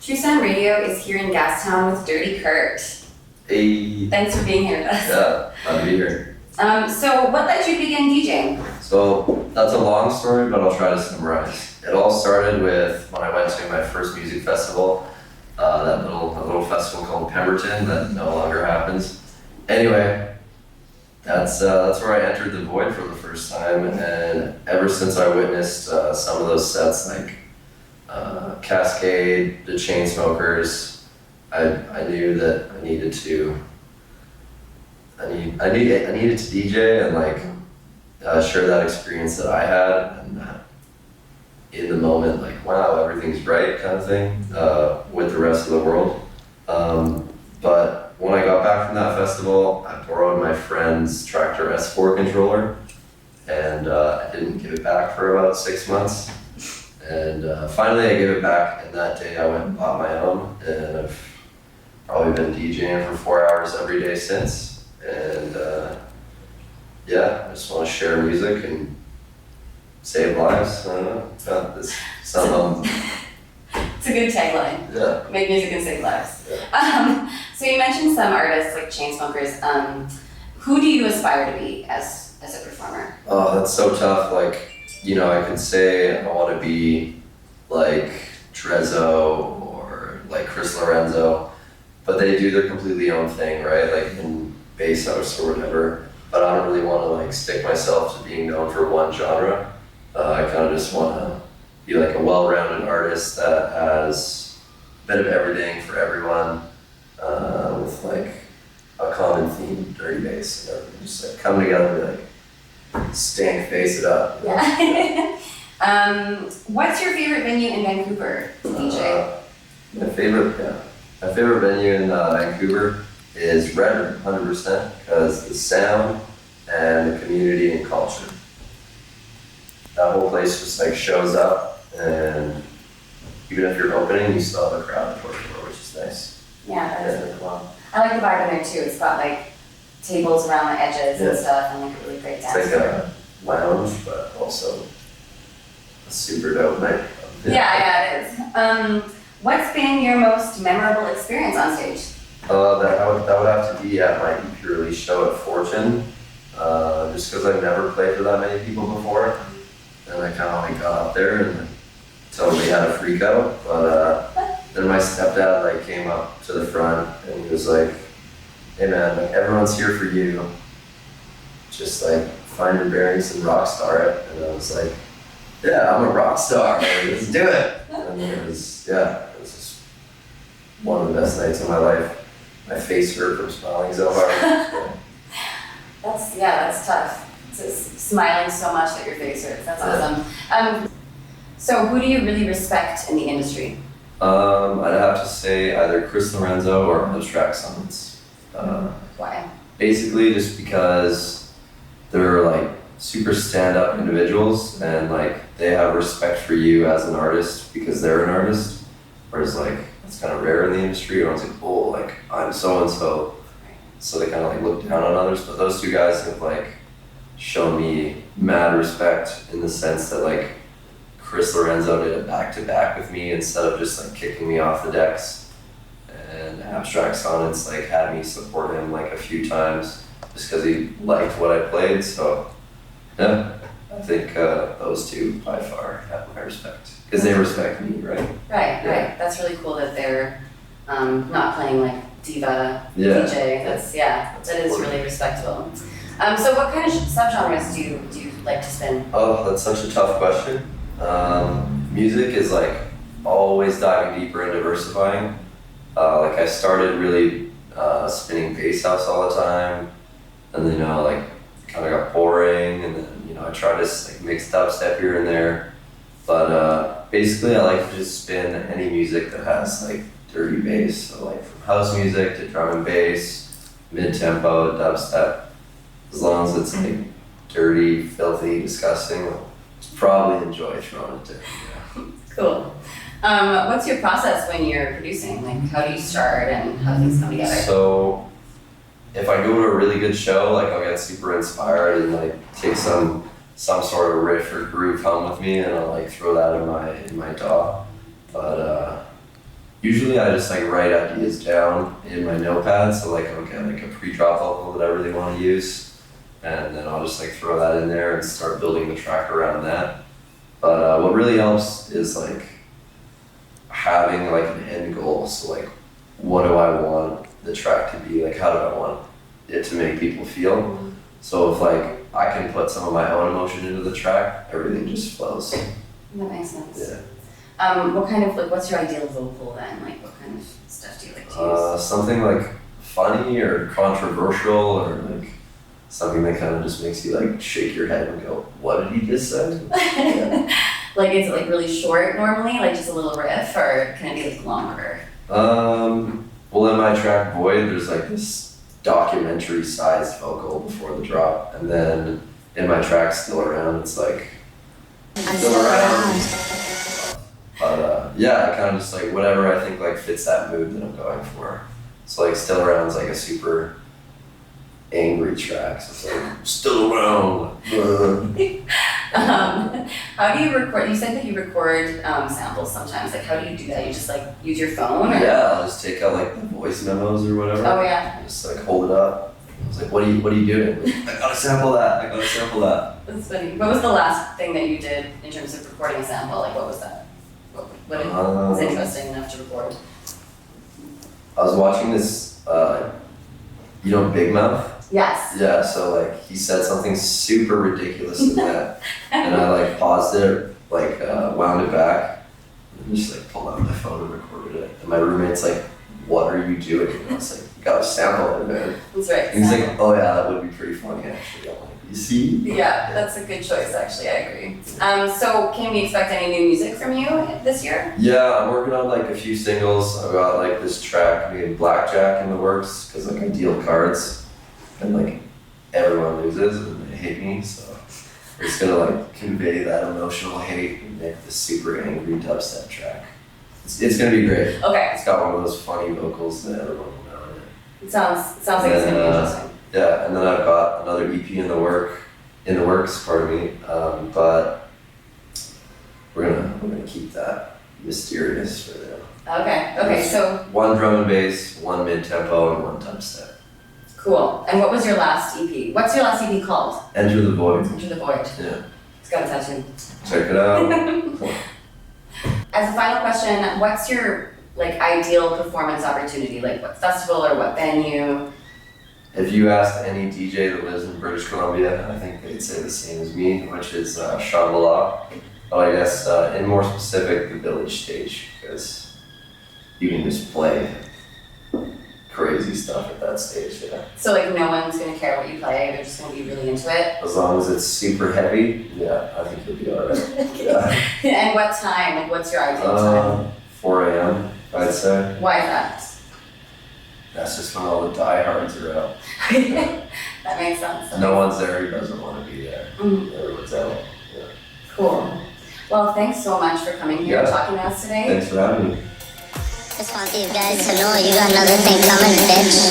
True Sound Radio is here in Gastown with Dirtykvrt. Hey. Thanks for being here with us. Yeah, glad to be here. So what led you to begin DJing? So that's a long story, but I'll try to summarize. It all started with when I went to my first music festival, that little festival called Pemberton that no longer happens. Anyway, that's where I entered the void for the first time, and ever since I witnessed some of those sets like Cascade, the Chainsmokers, I knew that I needed to DJ and share that experience that I had, and in the moment, like, wow, everything's right kind of thing with the rest of the world. But when I got back from that festival, I borrowed my friend's Tractor S4 controller, and I didn't give it back for about 6 months. And finally I gave it back, and that day I went and bought my own, and I've probably been DJing for 4 hours every day since. And I just want to share music and save lives. I don't know. This sounds It's a good tagline. Yeah. Make music and save lives. Yeah. So you mentioned some artists like Chainsmokers. Who do you aspire to be as a performer? Oh, that's so tough. Like, I could say I want to be like Trezzo or like Chris Lorenzo, but they do their completely own thing, right? Like in bass house or whatever. But I don't really want to like stick myself to being known for one genre. I kind of just want to be like a well-rounded artist that has a bit of everything for everyone, with like a common theme, dirty bass, and everything just like come together and like stank face it up. Yeah. What's your favorite venue in Vancouver to DJ? My favorite venue in Vancouver is Red Room, 100%, because the sound and the community and culture. That whole place just like shows up, and even if you're opening, you still have a crowd to push for, which is nice. Yeah, that is really cool. I like the vibe in there too. It's got like tables around the edges and stuff, and like a really great dance. It's like a lounge, but also a super dope night. Yeah, it is. What's been your most memorable experience on stage? That would have to be at my Purely show at Fortune, just because I've never played for that many people before, and I kind of like got up there and totally had a freak out. But then my stepdad like came up to the front and he was like, "Hey man, like everyone's here for you. Just like find your bearings and rock star it." And I was like, "Yeah, I'm a rock star. Let's do it." And it was just one of the best nights of my life. My face hurt from smiling so hard. That's tough. It's just smiling so much that your face hurts. That's awesome. So who do you really respect in the industry? I'd have to say either Chris Lorenzo or Abstract Science. Why? Basically just because they're like super stand-up individuals, and like they have respect for you as an artist because they're an artist, whereas like it's kind of rare in the industry. Everyone's like, "Oh, like I'm so-and-so," so they kind of like look down on others. But those two guys have like shown me mad respect in the sense that like Chris Lorenzo did a back-to-back with me instead of just like kicking me off the decks, and Abstract Sonnets like had me support him like a few times just because he liked what I played. So yeah, I think those two by far have my respect because they respect me, right? Right. That's really cool that they're not playing like diva DJ. That is really respectable. So what kind of subgenres do you like to spin? Oh, that's such a tough question. Music is like always diving deeper and diversifying. Like I started really spinning bass house all the time, and then like kind of got boring, and then I tried to like mix dubstep here and there. But basically, I like to just spin any music that has like dirty bass. So like from house music to drum and bass, mid-tempo, dubstep. As long as it's like dirty, filthy, disgusting, I'll probably enjoy throwing it to. Cool. What's your process when you're producing? Like, how do you start and how do things come together? So, if I go to a really good show, like I'll get super inspired and like take some sort of riff or groove home with me, and I'll like throw that in my DAW. But usually I just like write ideas down in my notepad. So like, okay, like a pre-drop vocal that I really want to use. And then I'll just like throw that in there and start building the track around that. But what really helps is like having like an end goal. So like, what do I want the track to be? Like, how do I want it to make people feel? So if like I can put some of my own emotion into the track, everything just flows. That makes sense. Yeah. What kind of, like, what's your ideal vocal then? Like, what kind of stuff do you like to use? Something like funny or controversial or like something that kind of just makes you like shake your head and go, what did he just say? Yeah. Like, is it like really short normally, like just a little riff, or can it be like longer? Well, in my track Void, there's like this documentary-sized vocal before the drop, and then in my track Still Around, it's like Still Around. But yeah, I kind of just like whatever I think like fits that mood that I'm going for. So like Still Around's like a super angry track, so it's like Still Around. How do you record? You said that you record samples sometimes. Like, how do you do that? You just like use your phone? Or? Yeah, I'll just take out like the voice memos or whatever. Oh yeah. Just like hold it up. I was like, what are you doing? I gotta sample that. That's funny. What was the last thing that you did in terms of recording a sample? Like, what was that? What was interesting enough to record? I was watching this, Big Mouth? Yes. Yeah, so like he said something super ridiculous in that, and I like paused it, like wound it back, and just like pulled out my phone and recorded it. And my roommate's like, "What are you doing?" And I was like, "You gotta sample it, man." That's right. And he's like, "Oh yeah, that would be pretty funny actually." I'm like, "You see?" Yeah, that's a good choice actually. I agree. So can we expect any new music from you this year? Yeah, I'm working on like a few singles. I've got like this track named Blackjack in the works because like I deal cards. And like everyone loses and they hate me, so we're just gonna like convey that emotional hate and make this super angry dubstep track. It's gonna be great. Okay. It's got one of those funny vocals that everyone will know in it. It sounds like it's gonna be interesting. Yeah, and then I've got another EP in the works, pardon me. But we're gonna keep that mysterious for now. Okay, so one drum and bass, one mid tempo, and one dubstep. Cool. And what was your last EP? What's your last EP called? Enter the Void. Enter the Void. Yeah. It's got a tattoo. Check it out. As a final question, what's your like ideal performance opportunity? Like what festival or what venue? If you asked any DJ that lives in British Columbia, I think they'd say the same as me, which is Shambhala. But I guess in more specific, the Village stage, because you can just play crazy stuff at that stage, yeah. So like no one's gonna care what you play, they're just gonna be really into it? As long as it's super heavy, yeah, I think you'll be alright. Yeah. And what time? Like what's your ideal time? 4 a.m. I'd say. Why is that? That's just when all the diehards are out. That makes sense. No one's there who doesn't want to be there. Mm-hmm. Everyone's out. Yeah. Cool. Well, thanks so much for coming here and talking to us today. Thanks for having me. Just want these guys to know you got another thing coming, bitch.